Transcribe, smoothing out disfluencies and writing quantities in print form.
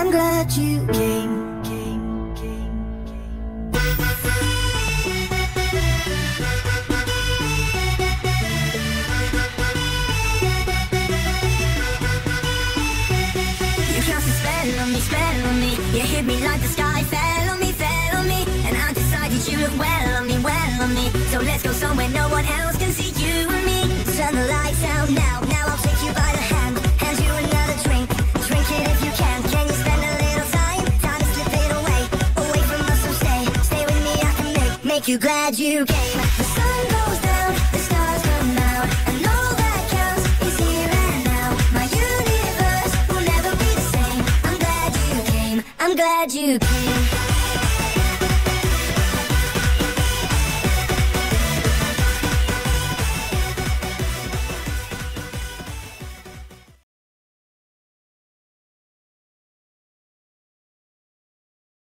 I'm glad you came. You cast a spell on me. You hit me like the sky fell on me. And I decided you look well on me. So let's go somewhere no one else can see you and me. Turn the lights out now. Now I'll take you by the hand you another drink. Drink it if you can. Can you spend a little time to slip it away from us? So stay with me. I can make you glad you came. The sun goes down, the stars come out, and all that counts is here and now. My universe will never be the same. I'm glad you came. I'm glad you came.